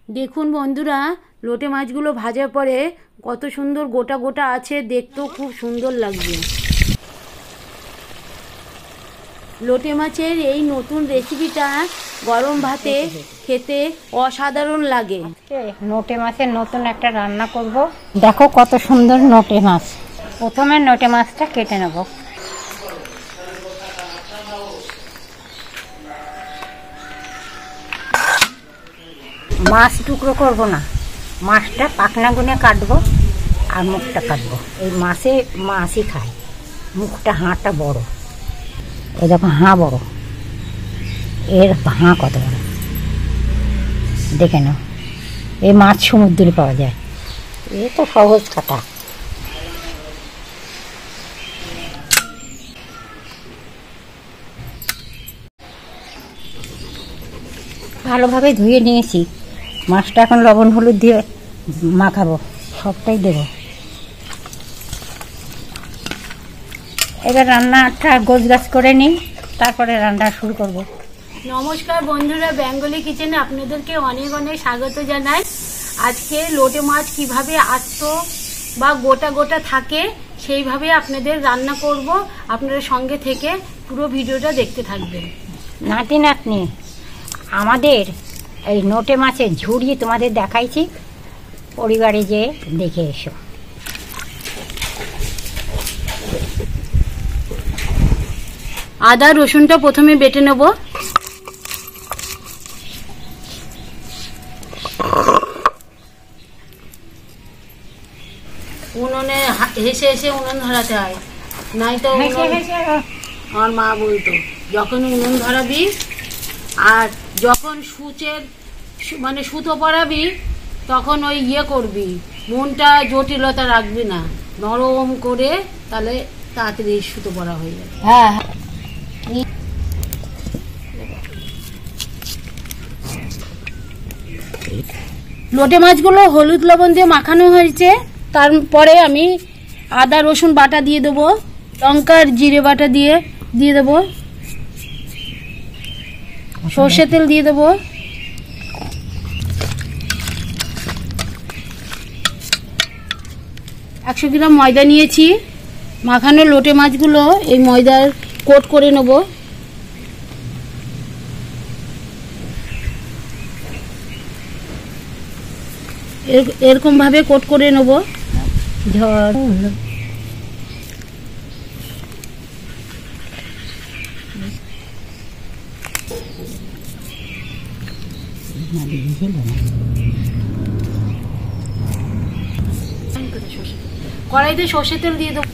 দেখুন বন্ধুরা, লোটে মাছগুলো ভাজার পরে কত সুন্দর গোটা গোটা আছে, দেখতেও খুব সুন্দর লাগছে। লোটে মাছের এই নতুন রেসিপিটা গরম ভাতে খেতে অসাধারণ লাগে। নোটে মাছের নতুন একটা রান্না করব। দেখো কত সুন্দর নোটে মাছ। প্রথমে নোটে মাছটা কেটে নেব। মাছ টুকরো করব না, মাছটা পাখনা গুনে কাটবো আর মুখটা কাটবো। এই মাছই খায়, মুখটা হাঁটা বড়। এই দেখো হাঁ বড়, এর হাঁ কত বড় দেখে নাও। এই মাছ সমুদ্রে পাওয়া যায়, এ তো সহজ কথা। ভালোভাবে ধুয়ে নিয়েছি। মাছটা এখন লবণ হলুদ দিয়ে মাখাবো, সবটাই দেব। এবার রান্নাটা গোছগাছ করে নিই, তারপরে রান্না শুরু করব। নমস্কার বন্ধুরা, বেঙ্গলি কিচেনে আপনাদেরকে অনেক অনেক স্বাগত জানাই। আজকে লোটে মাছ কিভাবে আস্ত বা গোটা গোটা থাকে সেইভাবে আপনাদের রান্না করব। আপনারা সঙ্গে থেকে পুরো ভিডিওটা দেখতে থাকবেন। নাতি নাতনি, আমাদের এই নোটে মাছের ঝুড়ি তোমাদের দেখাইছি, পরিবারে যেয়ে দেখে এসো। আদা রসুনটা প্রথমে বেটে নেব। উনুনে হেসে হেসে উনুন ধরাতে হয়, নাই তো আমার মা বলতো যখন উনুন ধরাবি আর যখন সুতো পরাবি তখন ওই করবি, মনটা জটিলতা রাখবি না, নরম করে, তাহলে তাড়াতাড়ি সুতো পরা হয়ে যাবে। হ্যাঁ, লোটে মাছগুলো হলুদ লবণ দিয়ে মাখানো হয়েছে। তারপরে আমি আদা রসুন বাটা দিয়ে দেবো, লঙ্কার জিরে বাটা দিয়ে দেবো, সর্ষে তেল দিয়ে দেবো, একশো গ্রাম ময়দা নিয়েছি। মাখানো লোটে মাছগুলো এই ময়দার কোট করে নেব। এরকম ভাবে কোট করে নেব। কড়াইতে সর্ষে তেল দিয়ে দেবো,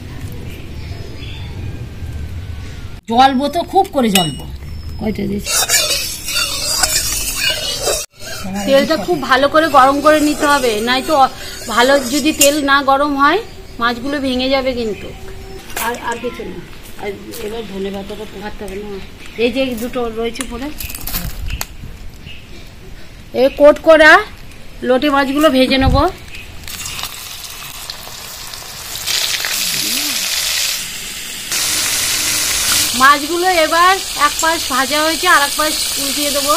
জলবো তো খুব করে জলবো। কয়টা দিয়েছি, তেলটা খুব ভালো করে গরম করে নিতে হবে, নাই তো ভালো যদি তেল না গরম হয় মাছগুলো ভেঙে যাবে কিন্তু। আর কিছু না। আর এবার ধনে পাতাটা পোহাতে হবে না, এই যে দুটো রয়েছে পরে। এই কোট করা লোটে মাছগুলো ভেজে নেব। মাছগুলো এবার এক পাশ ভাজা হয়েছে, আর এক পাশ উল্টিয়ে দেবো।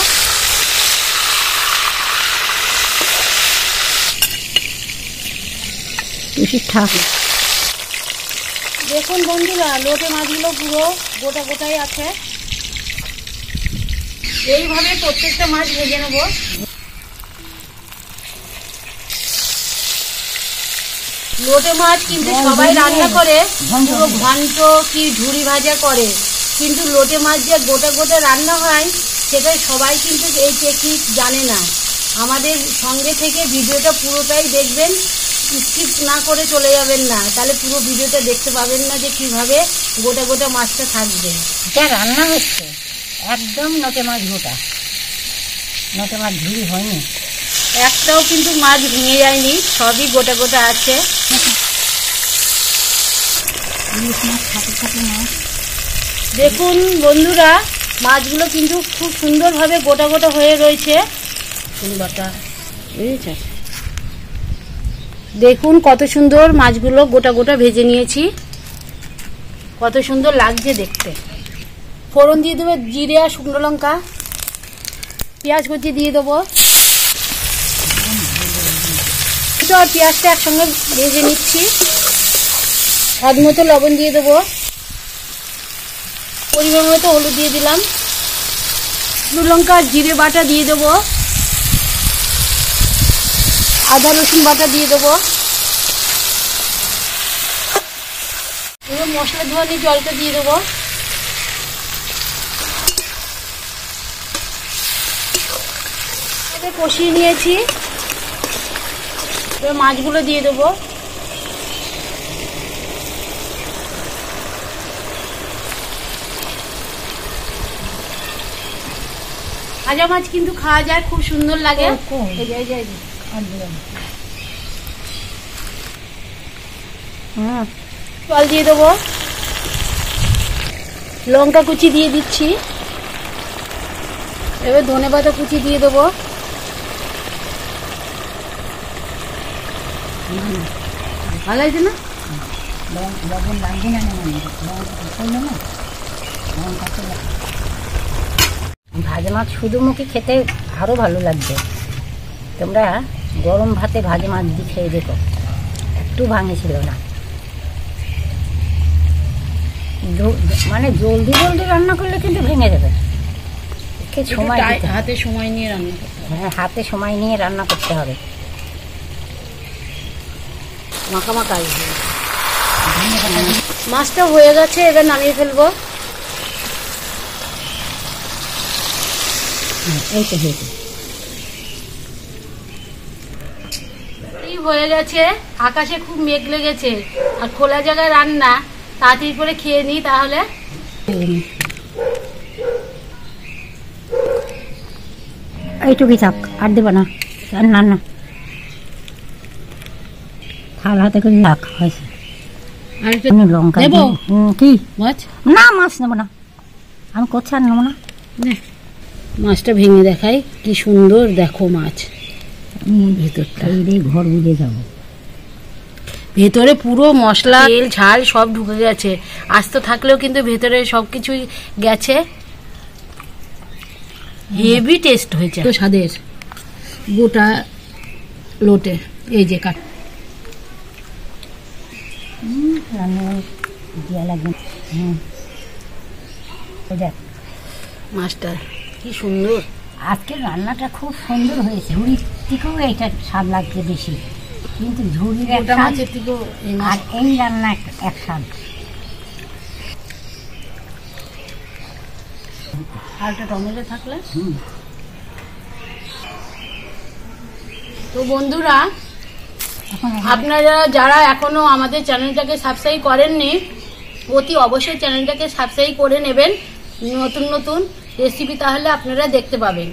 দেখুন বন্ধুরা, লোটে মাছগুলো পুরো গোটা গোটাই আছে। এইভাবে প্রত্যেকটা মাছ ভেজে নেব। লোটে মাছ কিন্তু সবাই রান্না করে পুরো ঘন্ট কি ঝুড়ি ভাজা করে, কিন্তু লোটে মাছ যে গোটা গোটা রান্না হয় সেটা সবাই কিন্তু এই টেকনিক জানে না। আমাদের সঙ্গে থেকে ভিডিওটা পুরোটাই দেখবেন, স্কিপ না করে চলে যাবেন না, তাহলে পুরো ভিডিওটা দেখতে পাবেন না যে কিভাবে গোটা গোটা মাছটা থাকবে। এটা রান্না হচ্ছে একদম নোটে মাছ গোটা, নোটে মাছ ঝুড়ি হয়নি, একটাও কিন্তু মাছ ভেঙে যায়নি, সবই গোটা গোটা আছে। দেখুন বন্ধুরা, মাছগুলো কিন্তু খুব সুন্দরভাবে গোটা গোটা হয়ে রয়েছে। সুন্দরটা বুঝেছে, দেখুন কত সুন্দর মাছগুলো গোটা গোটা ভেজে নিয়েছি, কত সুন্দর লাগছে দেখতে। ফোড়ন দিয়ে দেবো জিরে আর শুকনো লঙ্কা, পেঁয়াজ কুচি দিয়ে দেবো, আর পেঁয়াজটা একসঙ্গে ভেজে নিচ্ছি। স্বাদ মতো লবণ দিয়ে দেবো, পরিমাণ মতো হলুদ দিয়ে দিলাম, শুকনো লঙ্কা আর জিরে বাটা দিয়ে দেবো, আদা রসুন বাটা দিয়ে দেবো, এবার মশলা ধোয়ানি জলটা দিয়ে দেবো, কষিয়ে নিয়েছি। এবার মাছগুলো দিয়ে দেবো, ভাজা মাছ কিন্তু খাওয়া যায়, খুব সুন্দর লাগে। জল দিয়ে দেবো, লঙ্কা কুচি দিয়ে দিচ্ছি, এবার ধনেপাতা কুচি দিয়ে দেবো, ভালো হয়েছে না? ভাজা মাছ শুধু মুখে খেতে আরো ভালো লাগবে। তোমরা গরম ভাতে ভাজা মাছ দিয়ে খেয়ে দেখো, একটু ভাঙেছিল না। মানে জলদি জলদি রান্না করলে কিন্তু ভেঙে যাবে। সময় হাতে সময় নিয়ে রান্না করতে হবে। হ্যাঁ, হাতে সময় নিয়ে রান্না করতে হবে। মাখা মাছটা হয়ে গেছে, এবার নামিয়ে ফেলবো। এই তো হয়েছে, এই হয়ে গেছে। আকাশে খুব মেঘ লেগেছে আর খোলা জায়গায় রান্না, তাড়াতাড়ি করে খেয়ে নিই তাহলে। এইটুকুই থাক, আর দেবো না। না না, থাল হাতে করে থাক, হয়েছে। লঙ্কা কি মাছ না, মাছ নেবো না, আমি করছি, আর নেবো না। মাছটা ভেঙে দেখাই, কি সুন্দর দেখো মাছ। ভেতরটা ঘর বুঝে যাবো, ভেতরে পুরো মশলা তেল ঝাল সব ঢুকে গেছে। আস্ত থাকলেও কিন্তু ভেতরে সবকিছুই গেছে। হেভি টেস্ট হয়েছে, তো স্বাদের গোটা লোটে। এই যে কাট মাছটা কি সুন্দর। আজকের রান্নাটা খুব সুন্দর হয়েছে। ঝুড়ির থেকেও এইটা স্বাদ লাগছে বেশি, কিন্তু ঝুড়ির একটা মাছের থেকেও আর এই রান্না এক স্বাদ। আরেকটা টমেটো থাকলে। তো বন্ধুরা, আপনারা যারা এখনো আমাদের চ্যানেলটাকে সাবস্ক্রাইব করেননি, অতি অবশ্যই চ্যানেলটাকে সাবস্ক্রাইব করে নেবেন। নতুন নতুন রেসিপি তাহলে আপনারা দেখতে পাবেন।